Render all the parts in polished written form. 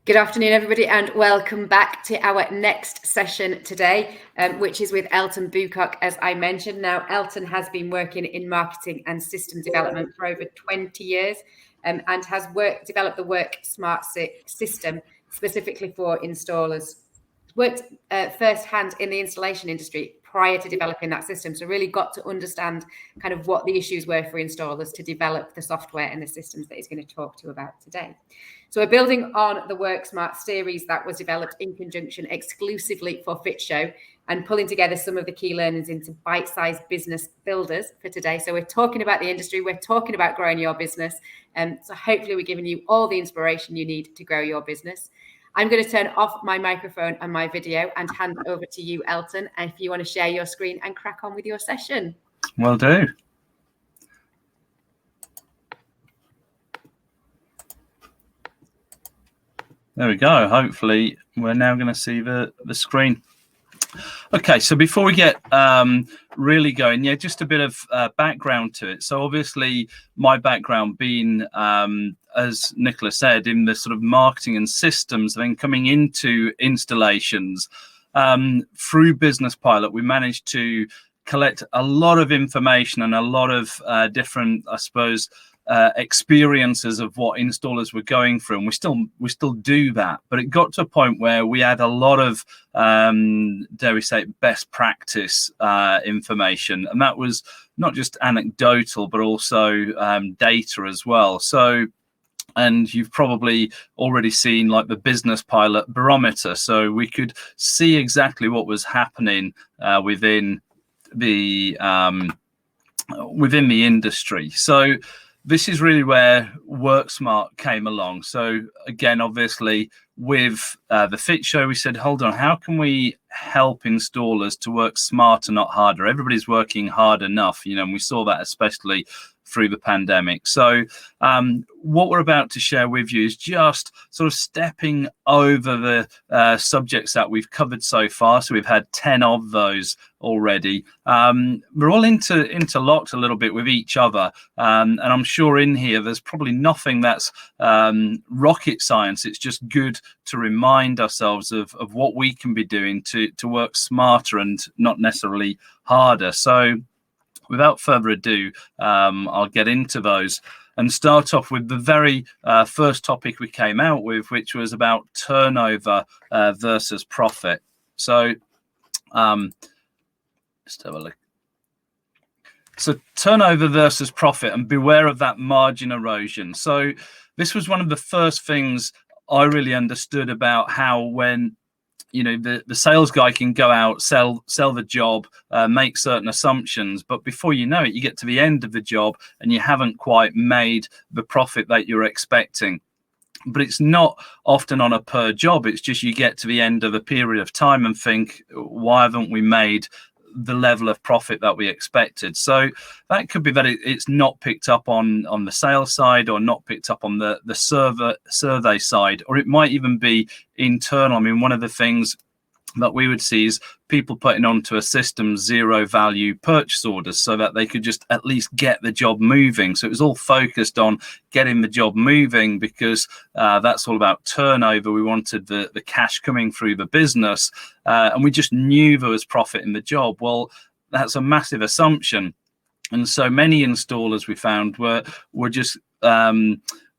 Good afternoon, everybody, and welcome back to our next session today, which is with Elton Boocock, as I mentioned. Now, Elton has been working in marketing and system development for over 20 years and has developed the WorkSmart system specifically for installers. Worked firsthand in the installation industry prior to developing that system, so really got to understand kind of what the issues were for installers to develop the software and the systems that he's going to talk to you about today. So we're building on the WorkSmart series that was developed in conjunction exclusively for Fit Show and pulling together some of the key learnings into bite-sized business builders for today. So we're talking about the industry, we're talking about growing your business, and so hopefully we're giving you all the inspiration you need to grow your business. I'm going to turn off my microphone and my video and hand over to you, Elton, if you want to share your screen and crack on with your session. Will do. There we go. Hopefully we're now going to see the screen. Okay, so before we get really going, just a bit of background to it. So obviously my background being, as Nicola said, in the sort of marketing and systems, then coming into installations. Through Business Pilot, we managed to collect a lot of information and a lot of different, I suppose, experiences of what installers were going through, and we still do that. But it got to a point where we had a lot of dare we say best practice information, and that was not just anecdotal but also data as well. So, and you've probably already seen like the Business Pilot barometer, so we could see exactly what was happening within the industry. So this is really where WorkSmart came along. So again, obviously with the Fit Show, we said, hold on, how can we help installers to work smarter, not harder? Everybody's working hard enough, and we saw that especially through the pandemic. So what we're about to share with you is just sort of stepping over the subjects that we've covered so far. So we've had 10 of those already. We're all interlocked a little bit with each other. And I'm sure in here, there's probably nothing that's rocket science. It's just good to remind ourselves of what we can be doing to work smarter and not necessarily harder. So without further ado, I'll get into those and start off with the very first topic we came out with, which was about turnover versus profit. So let's have a look. So turnover versus profit, and beware of that margin erosion. So this was one of the first things I really understood about how when the sales guy can go out, sell the job, make certain assumptions, but before you know it, you get to the end of the job and you haven't quite made the profit that you're expecting. But it's not often on a per job. It's just you get to the end of a period of time and think, why haven't we made the level of profit that we expected? So that could be that it's not picked up on the sales side, or not picked up on the survey side, or it might even be internal. I mean, one of the things that we would see is people putting onto a system 0 value purchase orders so that they could just at least get the job moving. So it was all focused on getting the job moving because that's all about turnover. We wanted the cash coming through the business, and we just knew there was profit in the job. Well, that's a massive assumption. And so many installers we found were just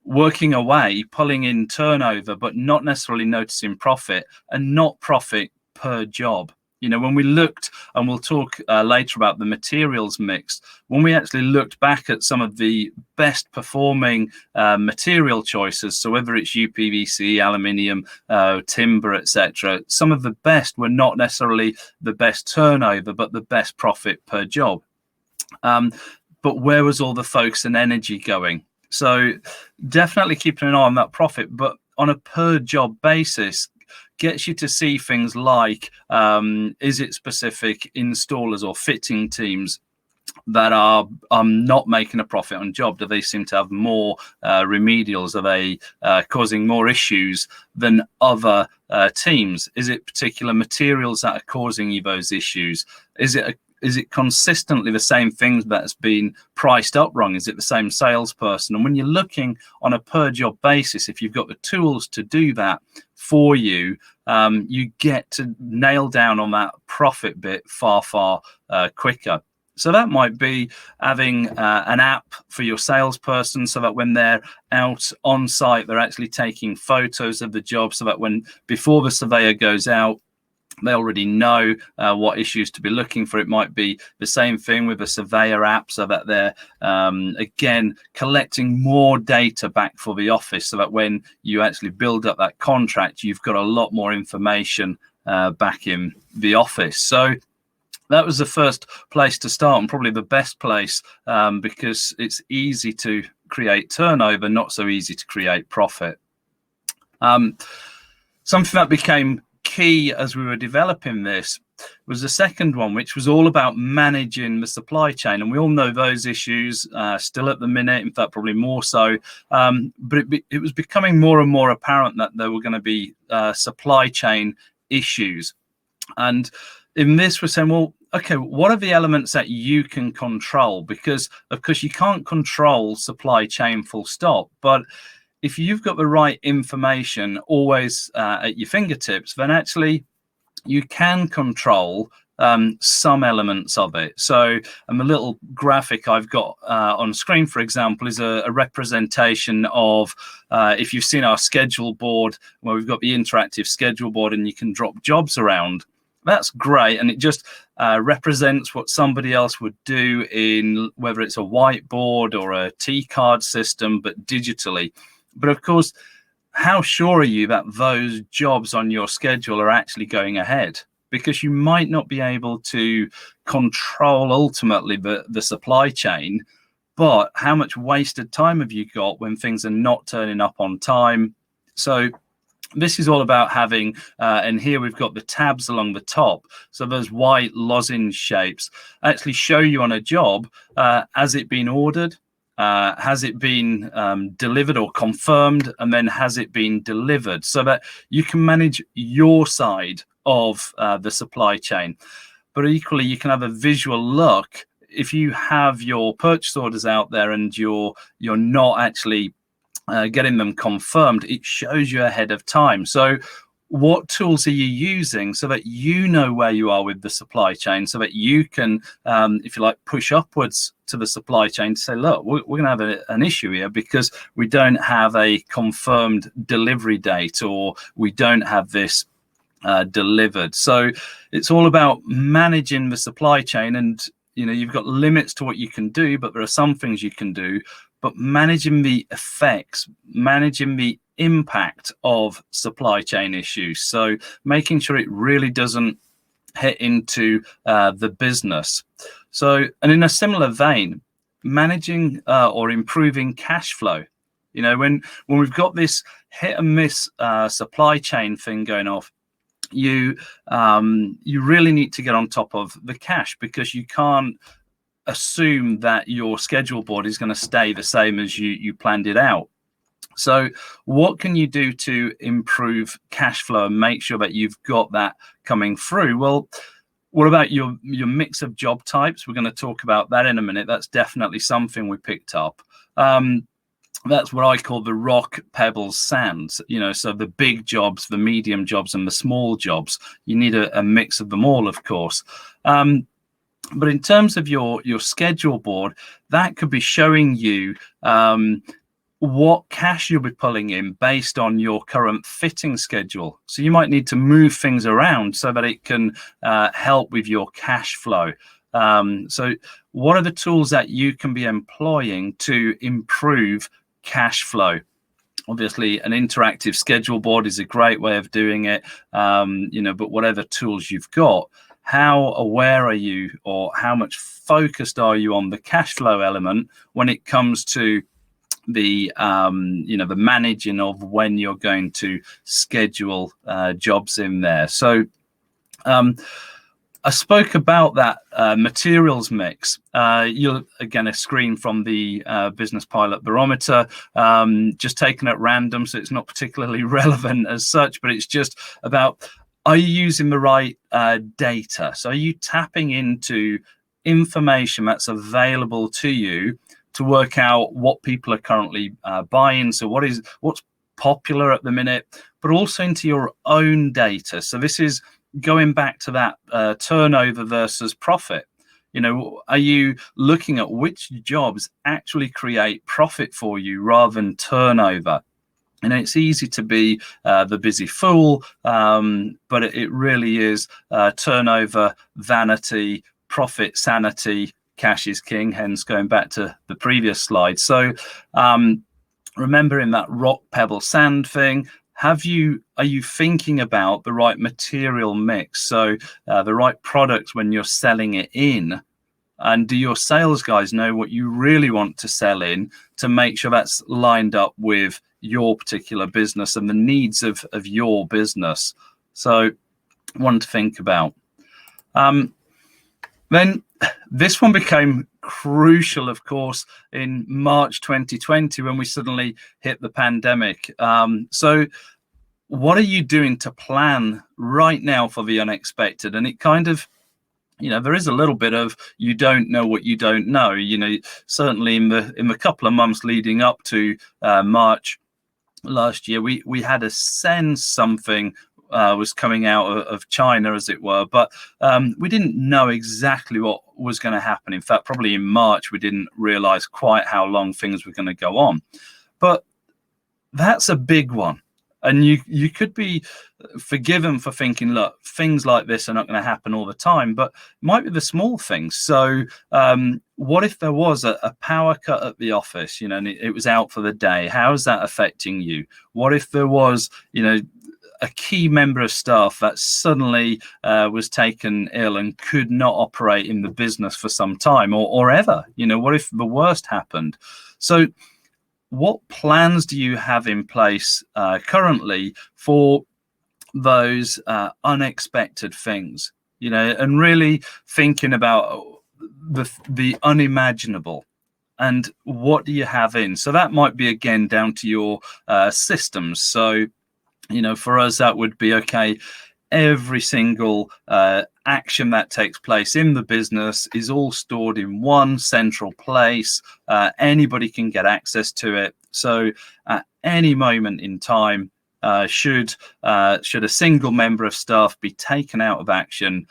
working away, pulling in turnover, but not necessarily noticing profit, and not profit per job. When we looked, and we'll talk later about the materials mix, when we actually looked back at some of the best performing material choices, so whether it's UPVC, aluminium, timber, etc., some of the best were not necessarily the best turnover, but the best profit per job. But where was all the focus and energy going? So definitely keeping an eye on that profit, but on a per job basis, gets you to see things like, is it specific installers or fitting teams that are not making a profit on job? Do they seem to have more remedials? Are they causing more issues than other teams? Is it particular materials that are causing you those issues? Is it Is it consistently the same things that's been priced up wrong? Is it the same salesperson? And when you're looking on a per job basis, if you've got the tools to do that for you, you get to nail down on that profit bit far quicker. So that might be having an app for your salesperson, so that when they're out on site, they're actually taking photos of the job, so that before the surveyor goes out, they already know what issues to be looking for. It might be the same thing with a surveyor app, so that they're, again, collecting more data back for the office, so that when you actually build up that contract, you've got a lot more information back in the office. So that was the first place to start, and probably the best place, because it's easy to create turnover, not so easy to create profit. Something that became key as we were developing this was the second one, which was all about managing the supply chain. And we all know those issues still at the minute, in fact, probably more so. But it was becoming more and more apparent that there were going to be supply chain issues. And in this, we're saying, well, okay, what are the elements that you can control? Because, of course, you can't control supply chain full stop. But if you've got the right information always at your fingertips, then actually you can control some elements of it. So, and the little graphic I've got on screen, for example, is a representation of, if you've seen our schedule board, where we've got the interactive schedule board and you can drop jobs around. That's great, and it just represents what somebody else would do in, whether it's a whiteboard or a T-card system, but digitally. But of course, how sure are you that those jobs on your schedule are actually going ahead? Because you might not be able to control ultimately the supply chain, but how much wasted time have you got when things are not turning up on time? So this is all about having, and here we've got the tabs along the top. So those white lozenge shapes actually show you on a job, has it been ordered? Has it been delivered or confirmed? And then has it been delivered? So that you can manage your side of the supply chain. But equally, you can have a visual look. If you have your purchase orders out there and you're not actually getting them confirmed, it shows you ahead of time. So what tools are you using so that you know where you are with the supply chain, so that you can, if you like, push upwards to the supply chain to say, look, we're going to have an issue here because we don't have a confirmed delivery date, or we don't have this delivered. So it's all about managing the supply chain, and you've got limits to what you can do, but there are some things you can do. But managing the effects, managing the impact of supply chain issues. So making sure it really doesn't hit into the business. So, and in a similar vein, managing or improving cash flow. When we've got this hit and miss supply chain thing going off, you really need to get on top of the cash, because you can't assume that your schedule board is going to stay the same as you planned it out. So what can you do to improve cash flow and make sure that you've got that coming through? Well, what about your mix of job types? We're going to talk about that in a minute. That's definitely something we picked up. That's what I call the rock, pebbles, sands. So the big jobs, the medium jobs, and the small jobs. You need a mix of them all, of course. But in terms of your schedule board, that could be showing you what cash you'll be pulling in based on your current fitting schedule. So you might need to move things around so that it can help with your cash flow. So what are the tools that you can be employing to improve cash flow? Obviously, an interactive schedule board is a great way of doing it, but whatever tools you've got, how aware are you, or how much focused are you on the cash flow element when it comes to the the managing of when you're going to schedule jobs in there? So I spoke about that materials mix. You'll again a screen from the Business Pilot Barometer, just taken at random, so it's not particularly relevant as such, but it's just about are you using the right data? So are you tapping into information that's available to you to work out what people are currently buying? So what's popular at the minute, but also into your own data. So this is going back to that turnover versus profit. Are you looking at which jobs actually create profit for you rather than turnover? It's easy to be the busy fool, but it really is turnover, vanity, profit, sanity, cash is king, hence going back to the previous slide. So remembering that rock, pebble, sand thing, are you thinking about the right material mix? So the right product when you're selling it in? And do your sales guys know what you really want to sell in to make sure that's lined up with your particular business and the needs of your business? So one to think about. Then this one became crucial, of course, in March 2020 when we suddenly hit the pandemic. So what are you doing to plan right now for the unexpected? And it kind of, there is a little bit of you don't know what you don't know. Certainly in the couple of months leading up to March last year, we had a sense something was coming out of China, as it were, but we didn't know exactly what was going to happen. In fact, probably in March, we didn't realize quite how long things were going to go on. But that's a big one. And you could be forgiven for thinking, look, things like this are not going to happen all the time, but it might be the small things. So what if there was a power cut at the office, and it was out for the day? How is that affecting you? What if there was, a key member of staff that suddenly was taken ill and could not operate in the business for some time or ever? What if the worst happened? So what plans do you have in place currently for those unexpected things? And really thinking about the unimaginable, and what do you have in? So that might be again down to your systems. So for us that would be okay. Every single action that takes place in the business is all stored in one central place. Anybody can get access to it. So at any moment in time, should a single member of staff be taken out of action,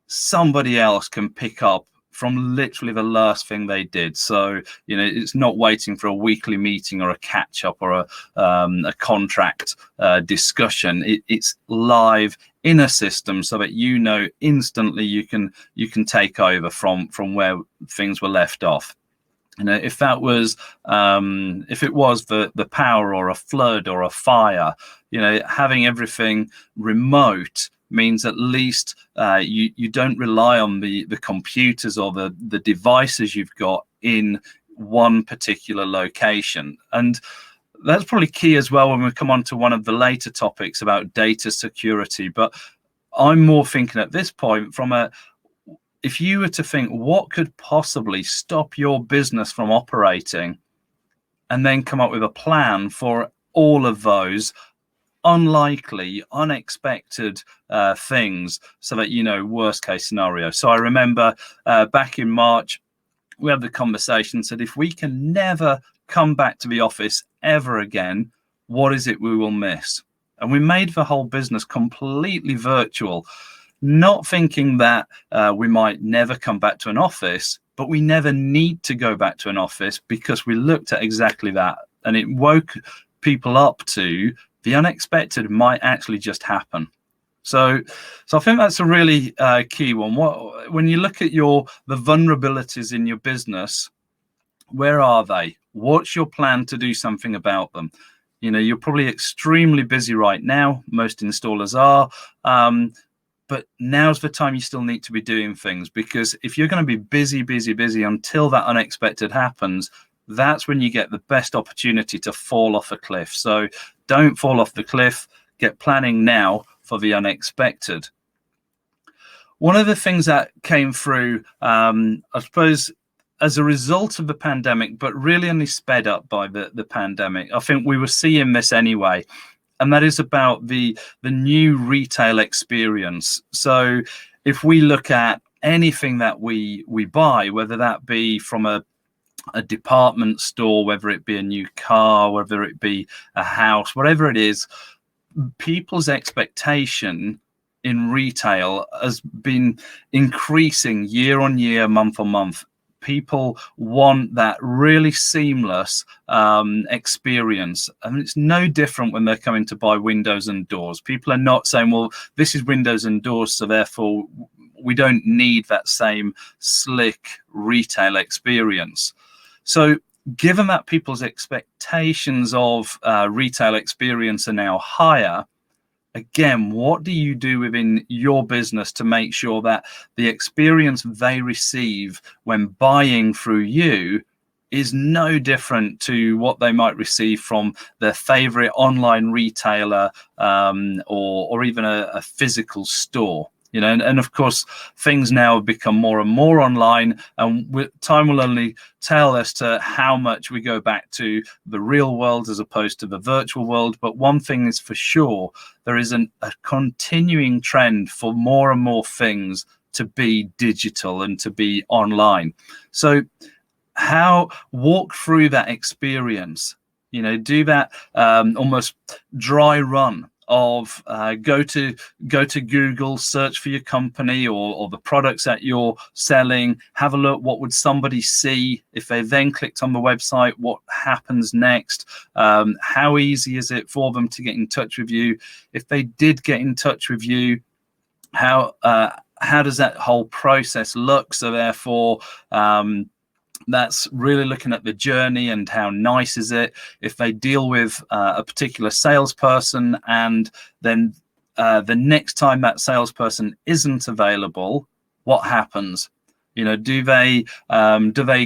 somebody else can pick up from literally the last thing they did. So it's not waiting for a weekly meeting or a catch up or a contract discussion. It's live in a system, so that instantly you can take over from where things were left off. If that was if it was the power or a flood or a fire, having everything remote means at least you don't rely on the computers or the devices you've got in one particular location. And that's probably key as well when we come on to one of the later topics about data security. But I'm more thinking at this point if you were to think what could possibly stop your business from operating, and then come up with a plan for all of those unlikely, unexpected things, so that worst case scenario. So I remember back in March, we had the conversation, said if we can never come back to the office ever again, what is it we will miss? And we made the whole business completely virtual, not thinking that we might never come back to an office, but we never need to go back to an office, because we looked at exactly that, and it woke people up to the unexpected might actually just happen. So I think that's a really key one. When you look at the vulnerabilities in your business, where are they? What's your plan to do something about them? You're probably extremely busy right now. Most installers are. But now's the time you still need to be doing things, because if you're going to be busy until that unexpected happens, that's when you get the best opportunity to fall off a cliff. So don't fall off the cliff. Get planning now for the unexpected. One of the things that came through, I suppose, as a result of the pandemic, but really only sped up by the pandemic, I think we were seeing this anyway, and that is about the new retail experience. So if we look at anything that we buy, whether that be from a department store, whether it be a new car, whether it be a house, whatever it is, people's expectation in retail has been increasing year on year, month on month. People want that really seamless experience. And it's no different when they're coming to buy windows and doors. People are not saying, well, this is windows and doors, so therefore we don't need that same slick retail experience. So given that people's expectations of retail experience are now higher, again, what do you do within your business to make sure that the experience they receive when buying through you is no different to what they might receive from their favorite online retailer or even a physical store? You know, and of course, things now have become more and more online, and time will only tell as to how much we go back to the real world as opposed to the virtual world. But one thing is for sure, there is a continuing trend for more and more things to be digital and to be online. So how walk through that experience, you know, do that almost dry run of go to Google, search for your company or the products that you're selling, have a look, what would somebody see if they then clicked on the website, what happens next, how easy is it for them to get in touch with you? If they did get in touch with you, how does that whole process look? So therefore that's really looking at the journey and how nice is it. If they deal with a particular salesperson and then the next time that salesperson isn't available, what happens? You know, do they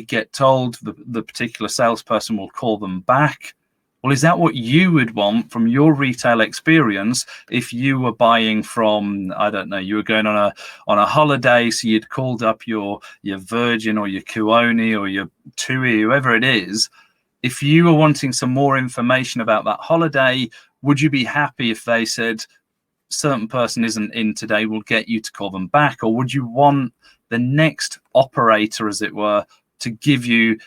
get told the particular salesperson will call them back? Well, is that what you would want from your retail experience if you were buying from, I don't know, you were going on a holiday, so you'd called up your Virgin or your Kuoni or your TUI, whoever it is. If you were wanting some more information about that holiday, would you be happy if they said, certain person isn't in today, we'll get you to call them back? Or would you want the next operator, as it were, to give you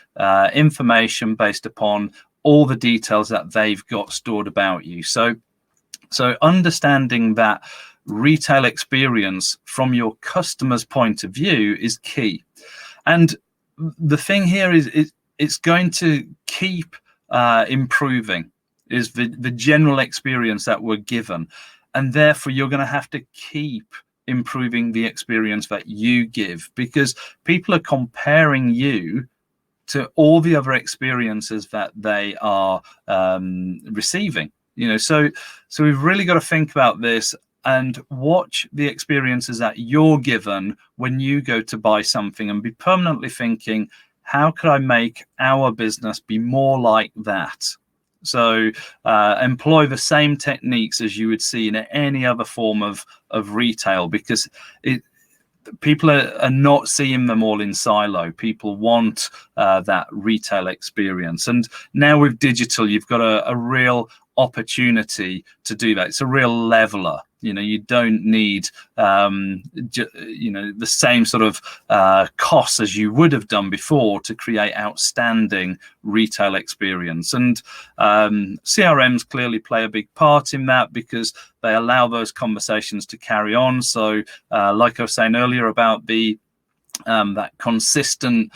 information based upon all the details that they've got stored about you? So understanding that retail experience from your customer's point of view is key. And the thing here is it's going to keep improving, is the general experience that we're given. And therefore, you're going to have to keep improving the experience that you give, because people are comparing you to all the other experiences that they are receiving. You know, so we've really got to think about this and watch the experiences that you're given when you go to buy something, and be permanently thinking, how could I make our business be more like that? So employ the same techniques as you would see in any other form of retail, because people are not seeing them all in silo. People want that retail experience. And now with digital, you've got a real opportunity to do that. It's a real leveler. You know, you don't need, the same sort of costs as you would have done before to create outstanding retail experience. And CRMs clearly play a big part in that, because they allow those conversations to carry on. So like I was saying earlier about that consistent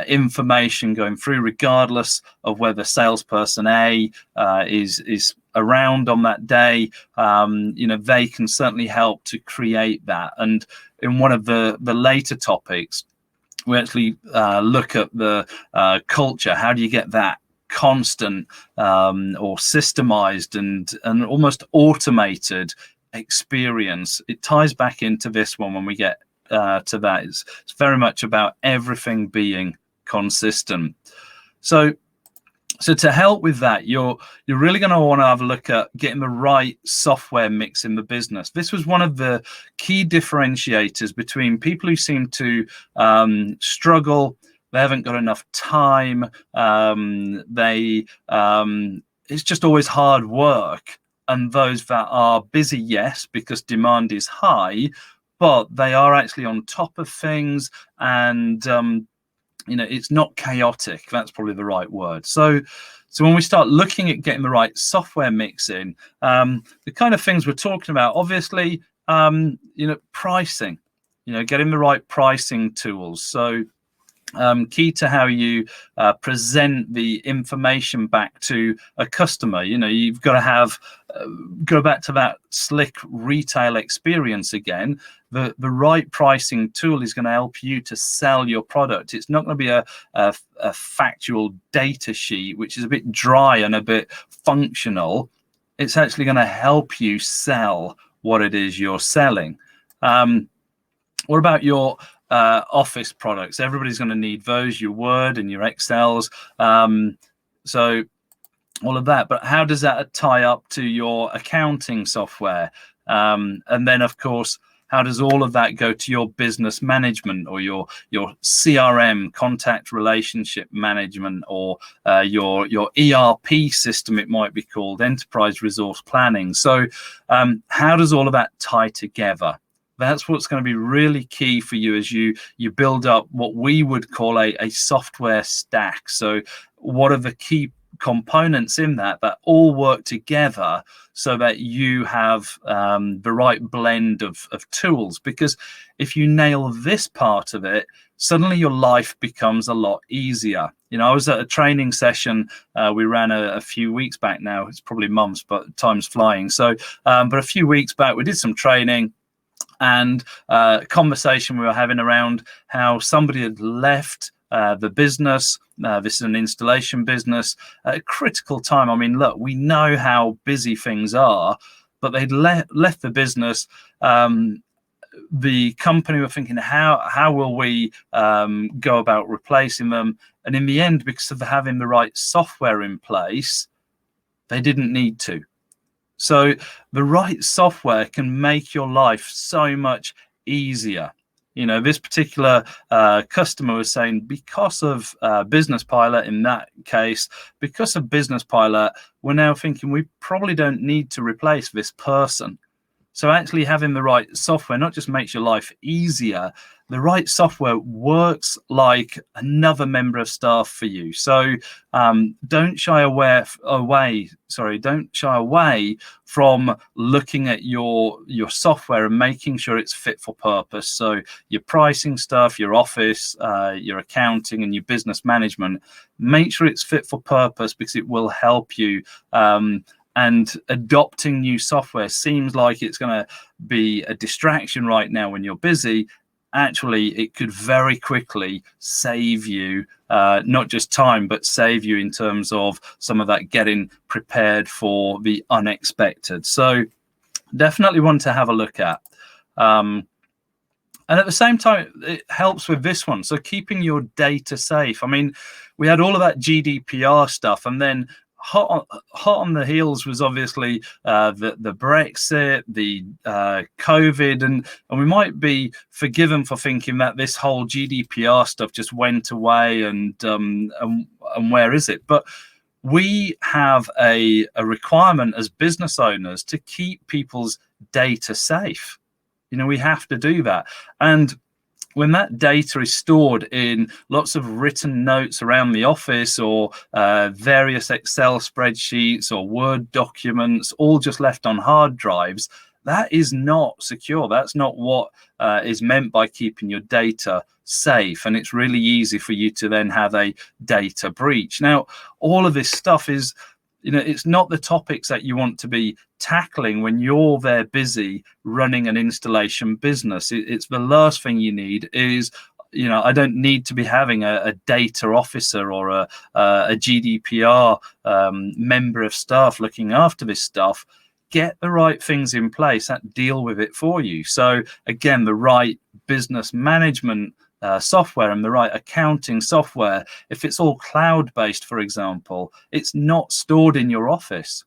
information going through, regardless of whether salesperson A is around on that day, they can certainly help to create that. And in one of the later topics, we actually look at the culture. How do you get that constant or systemized and almost automated experience? It ties back into this one when we get to that. It's very much about everything being consistent. So to help with that, you're really going to want to have a look at getting the right software mix in the business. This was one of the key differentiators between people who seem to struggle. They haven't got enough time. It's just always hard work. and those that are busy, yes, because demand is high, but they are actually on top of things, and it's not chaotic. That's probably the right word. So when we start looking at getting the right software mix in, the kind of things we're talking about, obviously, pricing, getting the right pricing tools. So key to how you present the information back to a customer. You've got to have go back to that slick retail experience again. The right pricing tool is going to help you to sell your product. It's not going to be a factual data sheet, which is a bit dry and a bit functional. It's actually going to help you sell what it is you're selling. What about your office products? Everybody's going to need those, your Word and your Excels. So all of that. But how does that tie up to your accounting software? And then, of course, how does all of that go to your business management or your CRM, contact relationship management, or your ERP system, it might be called, enterprise resource planning? So how does all of that tie together? That's what's going to be really key for you as you build up what we would call a software stack. So what are the key components in that all work together so that you have the right blend of tools? Because if you nail this part of it, suddenly your life becomes a lot easier. I was at a training session we ran a few weeks back now. It's probably months, but time's flying. So but a few weeks back we did some training, and conversation we were having around how somebody had left the business. This is an installation business at a critical time. I mean, look, we know how busy things are, but they'd left the business. The company were thinking, how will we go about replacing them? And in the end, because of having the right software in place, they didn't need to. So the right software can make your life so much easier. This particular customer was saying, because of Business Pilot, in that case, because of Business Pilot, we're now thinking we probably don't need to replace this person. So actually having the right software not just makes your life easier, the right software works like another member of staff for you. So don't shy away from looking at your software and making sure it's fit for purpose. So your pricing stuff, your office, your accounting, and your business management, make sure it's fit for purpose, because it will help you. And adopting new software seems like it's going to be a distraction right now when you're busy. Actually, it could very quickly save you not just time, but save you in terms of some of that getting prepared for the unexpected. So definitely one to have a look at. And at the same time, it helps with this one. So keeping your data safe. I mean, we had all of that GDPR stuff, and then hot on the heels was obviously the Brexit, the COVID, and we might be forgiven for thinking that this whole GDPR stuff just went away and where is it? But we have a requirement as business owners to keep people's data safe. We have to do that. And when that data is stored in lots of written notes around the office, or various Excel spreadsheets or Word documents, all just left on hard drives, that is not secure. That's not what is meant by keeping your data safe. And it's really easy for you to then have a data breach. Now, all of this stuff is, it's not the topics that you want to be tackling when you're there busy running an installation business. It's the last thing you need is, I don't need to be having a data officer or a GDPR member of staff looking after this stuff. Get the right things in place that deal with it for you. So again, the right business management software and the right accounting software. If it's all cloud-based, for example, it's not stored in your office.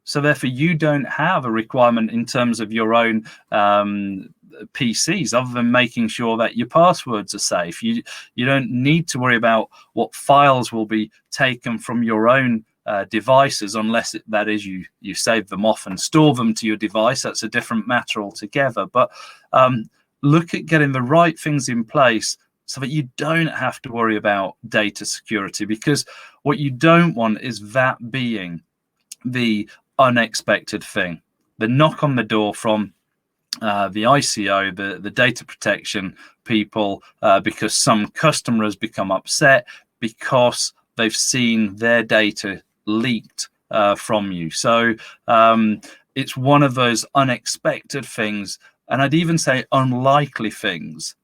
So therefore, you don't have a requirement in terms of your own PCs, other than making sure that your passwords are safe. You don't need to worry about what files will be taken from your own devices, unless that is you save them off and store them to your device. That's a different matter altogether. But look at getting the right things in place so that you don't have to worry about data security, because what you don't want is that being the unexpected thing, the knock on the door from the ICO, the data protection people, because some customer has become upset because they've seen their data leaked from you. So it's one of those unexpected things, and I'd even say unlikely things.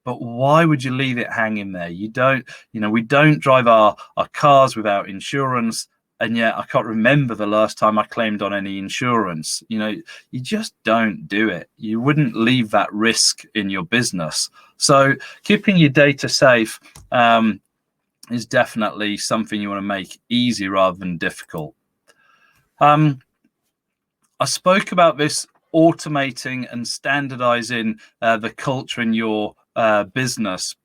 But why would you leave it hanging there? We don't drive our cars without insurance. And yet I can't remember the last time I claimed on any insurance. You just don't do it. You wouldn't leave that risk in your business. So keeping your data safe is definitely something you want to make easy rather than difficult. I spoke about this automating and standardizing the culture in your business.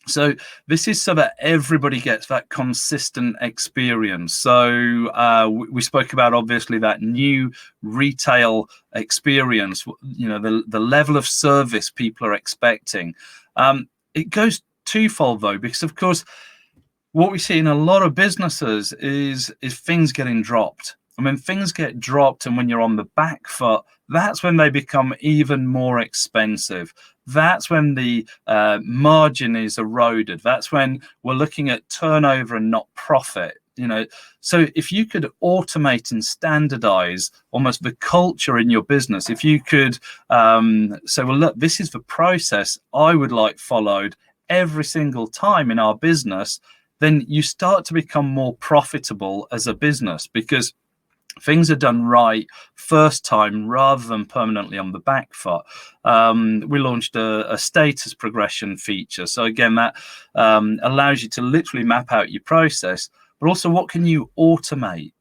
So this is so that everybody gets that consistent experience. So we spoke about, obviously, that new retail experience, the level of service people are expecting. It goes twofold, though, because, of course, what we see in a lot of businesses is things getting dropped. And when things get dropped and when you're on the back foot, that's when they become even more expensive. That's when the margin is eroded. That's when we're looking at turnover and not profit. So if you could automate and standardize almost the culture in your business, if you could say, well, look, this is the process I would like followed every single time in our business, then you start to become more profitable as a business, because things are done right first time rather than permanently on the back foot. We launched a status progression feature. So again, that allows you to literally map out your process, but also what can you automate?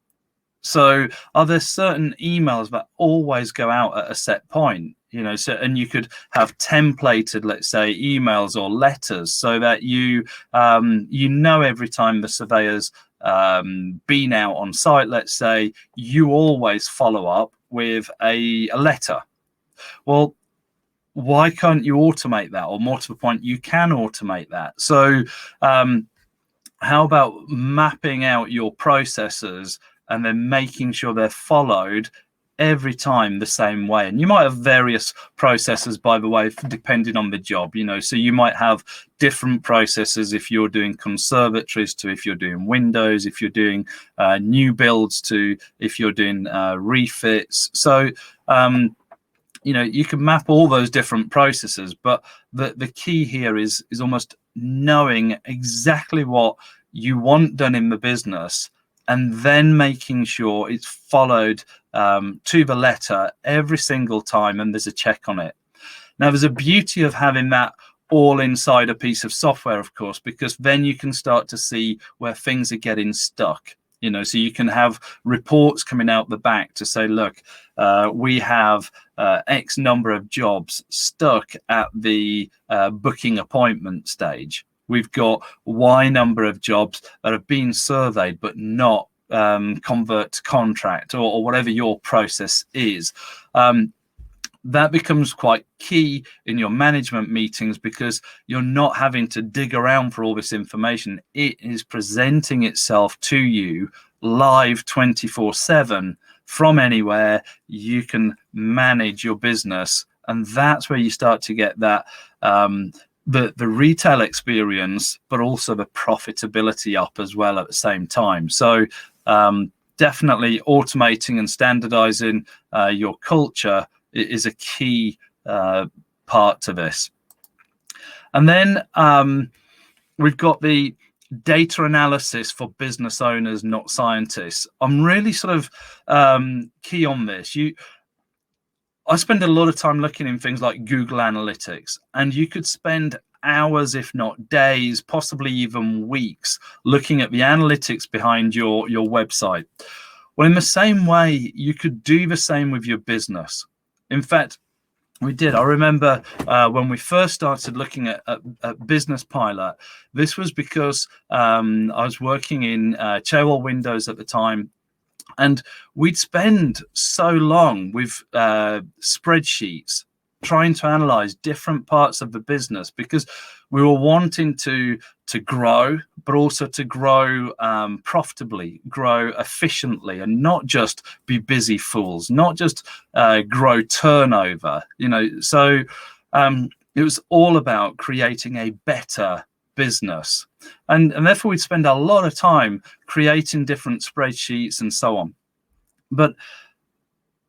So are there certain emails that always go out at a set point? And you could have templated, let's say, emails or letters, so that you every time the surveyor's been out on site, let's say, you always follow up with a letter. Well, why can't you automate that? Or more to the point, you can automate that. So how about mapping out your processes and then making sure they're followed every time the same way? And you might have various processes, by the way, depending on the job. So you might have different processes if you're doing conservatories to if you're doing windows, if you're doing new builds to if you're doing refits. So you can map all those different processes, but the key here is almost knowing exactly what you want done in the business, and then making sure it's followed to the letter every single time, and there's a check on it. Now, there's a beauty of having that all inside a piece of software, of course, because then you can start to see where things are getting stuck. So you can have reports coming out the back to say, look, we have X number of jobs stuck at the booking appointment stage. We've got Y number of jobs that have been surveyed but not convert to contract, or whatever your process is. That becomes quite key in your management meetings, because you're not having to dig around for all this information. It is presenting itself to you live 24/7 from anywhere. You can manage your business, and that's where you start to get that the retail experience, but also the profitability up as well at the same time. So definitely automating and standardizing your culture is a key part to this. And then we've got the data analysis for business owners, not scientists. I'm really sort of key on this. I spend a lot of time looking in things like Google Analytics, and you could spend hours, if not days, possibly even weeks, looking at the analytics behind your website. Well, in the same way, you could do the same with your business. In fact, We did. I remember when we first started looking at Business Pilot, this was because I was working in Chairwell Windows at the time, and we'd spend so long with spreadsheets trying to analyze different parts of the business because we were wanting to grow, but also to grow profitably, grow efficiently, and not just be busy fools, not just grow turnover. So it was all about creating a better business, and therefore we'd spend a lot of time creating different spreadsheets and so on. But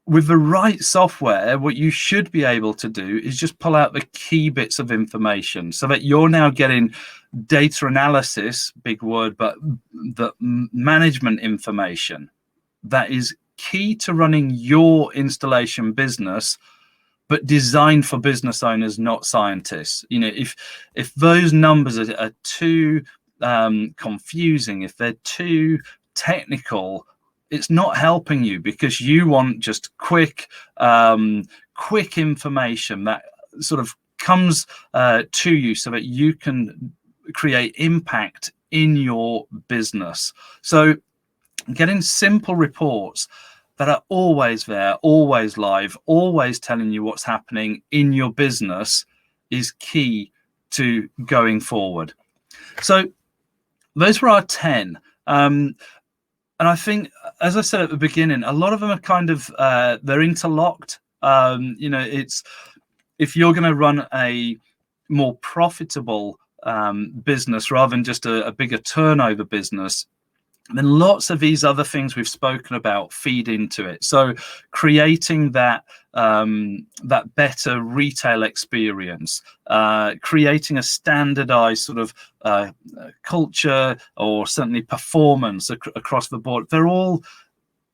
with the right software, what you should be able to do is just pull out the key bits of information so that you're now getting data analysis, big word, but the management information that is key to running your installation business, but designed for business owners, not scientists. If those numbers are too confusing, if they're too technical, it's not helping you, because you want just quick information that sort of comes to you so that you can create impact in your business. So getting simple reports that are always there, always live, always telling you what's happening in your business is key to going forward. So those were our 10. And I think, as I said at the beginning, a lot of them are kind of, they're interlocked. It's, if you're going to run a more profitable business rather than just a bigger turnover business, then lots of these other things we've spoken about feed into it. So creating that better retail experience, creating a standardized sort of culture, or certainly performance across the board,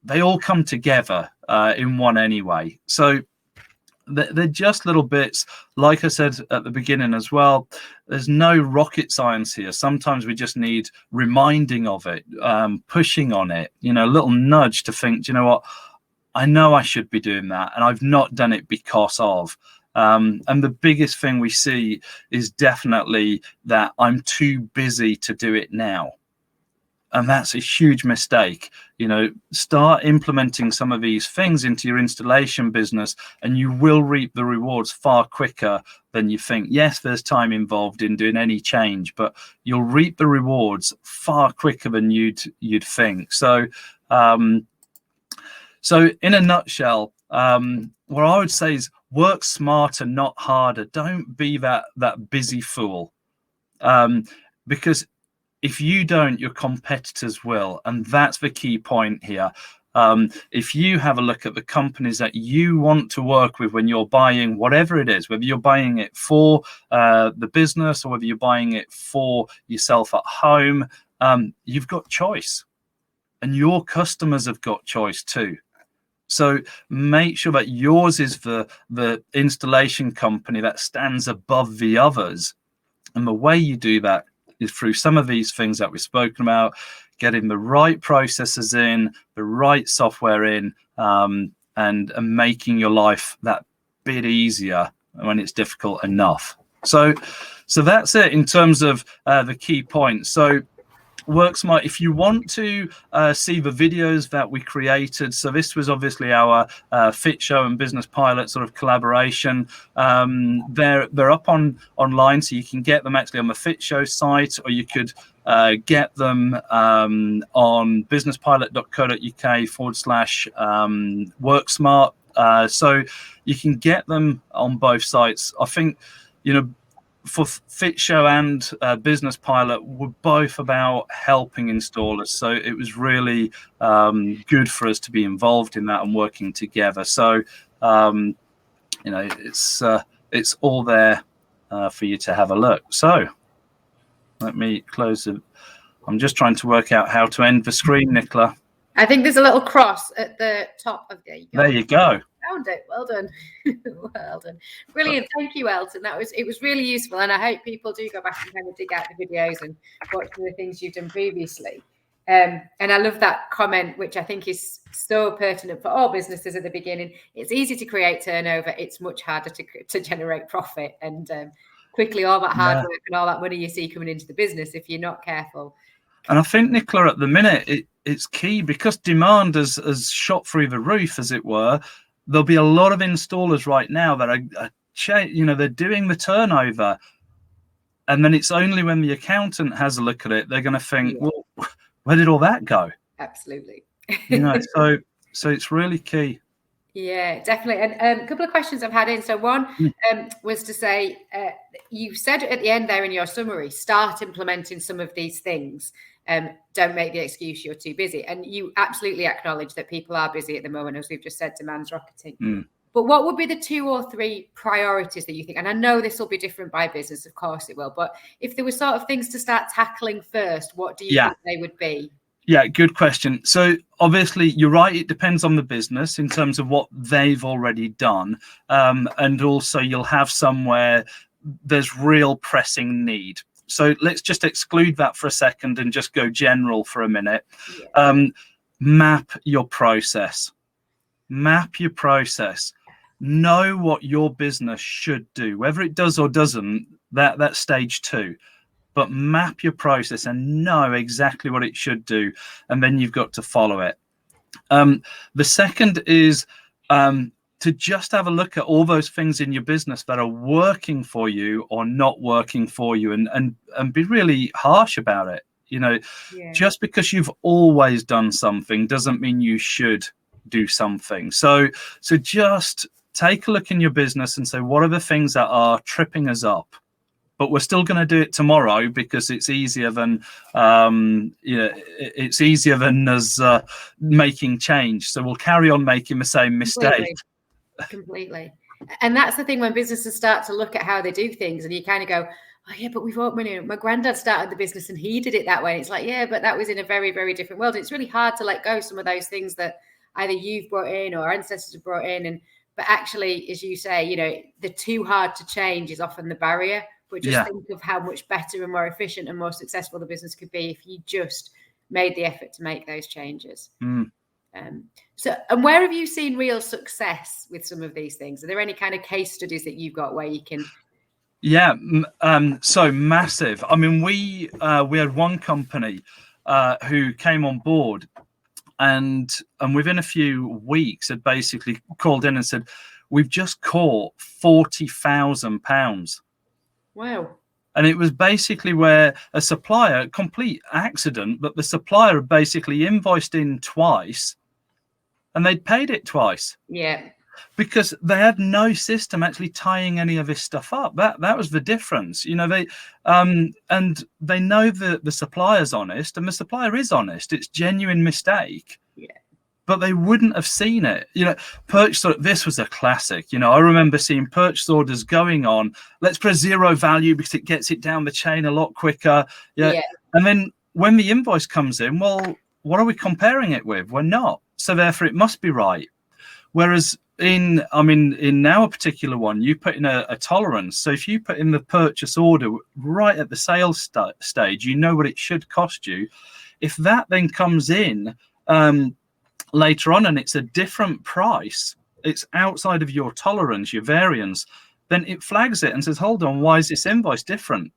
they all come together in one anyway. So they're just little bits. Like I said at the beginning as well, there's no rocket science here. Sometimes we just need reminding of it, pushing on it, a little nudge to think, you know what, I know I should be doing that, and I've not done it because of. And the biggest thing we see is definitely that I'm too busy to do it now. And that's a huge mistake. Start implementing some of these things into your installation business, and you will reap the rewards far quicker than you think. Yes, there's time involved in doing any change, but you'll reap the rewards far quicker than you'd think. So, so in a nutshell, what I would say is work smarter, not harder. Don't be that busy fool, because if you don't, your competitors will. And that's the key point here. If you have a look at the companies that you want to work with when you're buying whatever it is, whether you're buying it for the business or whether you're buying it for yourself at home, you've got choice. And your customers have got choice too. So make sure that yours is the installation company that stands above the others. And the way you do that is through some of these things that we've spoken about, getting the right processes in, the right software in, and making your life that bit easier when it's difficult enough. So that's it in terms of the key points. So WorkSmart, if you want to see the videos that we created, so this was obviously our Fit Show and Business Pilot sort of collaboration. They're up online, so you can get them actually on the Fit Show site, or you could get them on businesspilot.co.uk/WorkSmart. So you can get them on both sites. I think, for Fit Show and Business Pilot were both about helping installers. So it was really good for us to be involved in that and working together. So, it's all there for you to have a look. So let me close it. I'm just trying to work out how to end the screen, Nicola. I think there's a little cross at the top of there. There you go. Found it. Well done. Well done. Brilliant. Thank you, Elton. It was really useful, and I hope people do go back and kind of dig out the videos and watch some of the things you've done previously. And I love that comment, which I think is so pertinent for all businesses at the beginning. It's easy to create turnover. It's much harder to generate profit. And quickly, all that hard work and all that money you see coming into the business, if you're not careful. And I think, Nicola, at the minute, it's key because demand has shot through the roof, as it were. There'll be a lot of installers right now that are they're doing the turnover. And then it's only when the accountant has a look at it, they're going to think, well, where did all that go? Absolutely. So it's really key. Yeah, definitely. And a couple of questions I've had in. So one was to say, you said at the end there in your summary, start implementing some of these things. Don't make the excuse you're too busy. And you absolutely acknowledge that people are busy at the moment, as we've just said, demand's rocketing. But what would be the 2 or 3 priorities that you think? And I know this will be different by business, of course it will. But if there were sort of things to start tackling first, what do you think they would be? Yeah, good question. So obviously, you're right. It depends on the business in terms of what they've already done. And also you'll have somewhere there's real pressing need. So let's just exclude that for a second and just go general for a minute. Map your process. Map your process. Know what your business should do. Whether it does or doesn't, that's stage 2. But map your process and know exactly what it should do. And then you've got to follow it. The second is to just have a look at all those things in your business that are working for you or not working for you, and be really harsh about it. Just because you've always done something doesn't mean you should do something. So just take a look in your business and say, what are the things that are tripping us up? But we're still going to do it tomorrow because it's easier than it's easier than us making change. So we'll carry on making the same mistake. Completely. And that's the thing when businesses start to look at how they do things, and you kind of go, oh yeah, but my granddad started the business and he did it that way. And it's like, yeah, but that was in a very, very different world. It's really hard to let go some of those things that either you've brought in or our ancestors have brought in. But actually, as you say, the too hard to change is often the barrier. But just think of how much better and more efficient and more successful the business could be if you just made the effort to make those changes. And where have you seen real success with some of these things? Are there any kind of case studies that you've got where you can? Yeah, so massive. I mean, we had one company who came on board, and within a few weeks had basically called in and said, "We've just caught £40,000." Wow. And it was basically where a supplier, complete accident, but the supplier had basically invoiced in twice and they'd paid it twice. Yeah. Because they had no system actually tying any of this stuff up. That was the difference. They and they know that the supplier's honest, and the supplier is honest. It's genuine mistake. Yeah. But they wouldn't have seen it. Purchase order, this was a classic. I remember seeing purchase orders going on. Let's put a 0 value because it gets it down the chain a lot quicker. Yeah. And then when the invoice comes in, well, what are we comparing it with? We're not. So therefore, it must be right. Whereas in our particular one, you put in a tolerance. So if you put in the purchase order right at the sales stage, you know what it should cost you. If that then comes in later on and it's a different price, it's outside of your tolerance, your variance, then it flags it and says, hold on, why is this invoice different?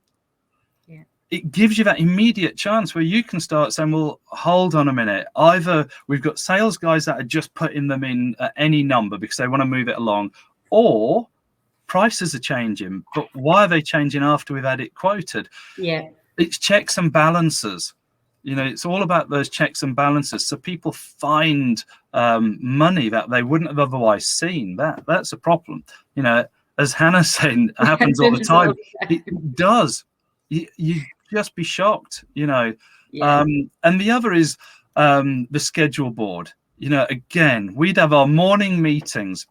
Yeah. It gives you that immediate chance where you can start saying, well, hold on a minute. Either we've got sales guys that are just putting them in at any number because they want to move it along, or prices are changing. But why are they changing after we've had it quoted? Yeah. It's checks and balances. It's all about those checks and balances. So people find money that they wouldn't have otherwise seen. That's a problem. As Hannah's saying, it happens all the time. It does. You just be shocked, Yeah. And the other is the schedule board. Again, we'd have our morning meetings.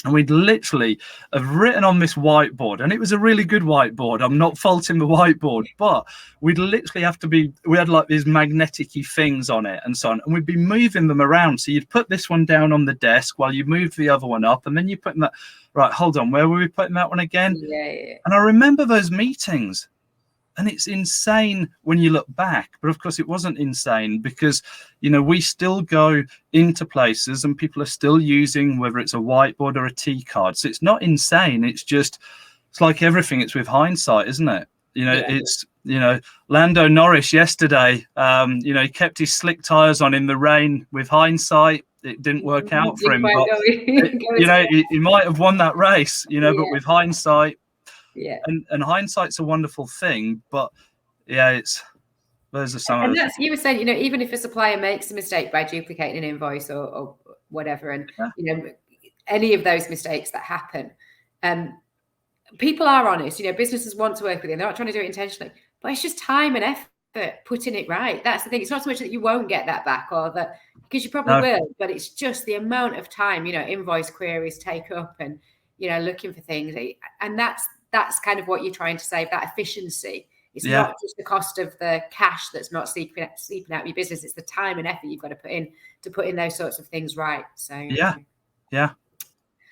And we'd literally have written on this whiteboard, and it was a really good whiteboard. I'm not faulting the whiteboard, but we'd literally we had like these magnetic-y things on it and so on, and we'd be moving them around. So you'd put this one down on the desk while you moved the other one up, and then you put that, right, hold on, where were we putting that one again? Yeah. And I remember those meetings. And it's insane when you look back, but of course it wasn't insane because, we still go into places and people are still using, whether it's a whiteboard or a T card. So it's not insane. It's like everything. It's with hindsight, isn't it? It's, Lando Norris yesterday, he kept his slick tires on in the rain. With hindsight, it didn't work out for him. But, he might have won that race, but with hindsight, and hindsight's a wonderful thing, but those are some and of that's, you were saying, even if a supplier makes a mistake by duplicating an invoice or whatever, and any of those mistakes that happen, people are honest. Businesses want to work with you. They're not trying to do it intentionally, but it's just time and effort putting it right. That's the thing. It's not so much that you won't get that back, or that, because you probably will, but it's just the amount of time, invoice queries take up, and looking for things, and that's kind of what you're trying to save, that efficiency. It's not just the cost of the cash that's not sleeping out of your business. It's the time and effort you've got to put in those sorts of things right. So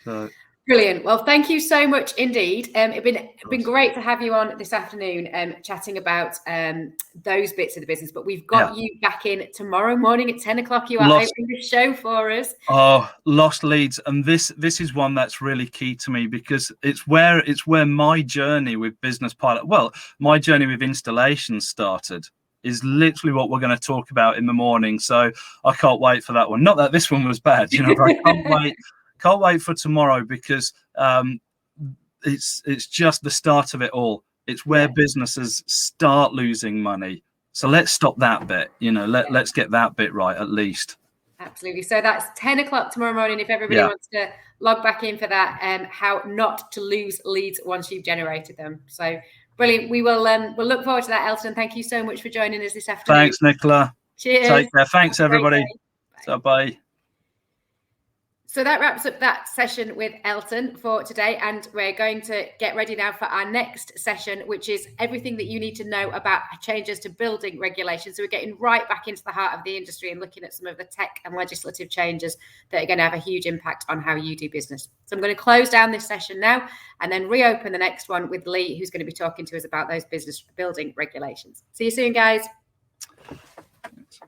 So brilliant. Well, thank you so much indeed. It's been great to have you on this afternoon, chatting about those bits of the business. But we've got you back in tomorrow morning at 10 o'clock. You are opening the show for us. Oh, lost leads, and this is one that's really key to me, because it's where my journey with Business Pilot, my journey with installations started. Is literally what we're going to talk about in the morning. So I can't wait for that one. Not that this one was bad, but I can't wait. Can't wait for tomorrow, because it's just the start of it all. It's where businesses start losing money. So let's stop that bit. Let's get that bit right at least. Absolutely. So that's 10 o'clock tomorrow morning. If everybody wants to log back in for that, how not to lose leads once you've generated them. So brilliant. We'll look forward to that, Elton. Thank you so much for joining us this afternoon. Thanks, Nicola. Cheers. Take care. Thanks, everybody. Bye. So that wraps up that session with Elton for today, and we're going to get ready now for our next session, which is everything that you need to know about changes to building regulations. So we're getting right back into the heart of the industry and looking at some of the tech and legislative changes that are going to have a huge impact on how you do business. So I'm going to close down this session now and then reopen the next one with Lee, who's going to be talking to us about those business building regulations. See you soon, guys.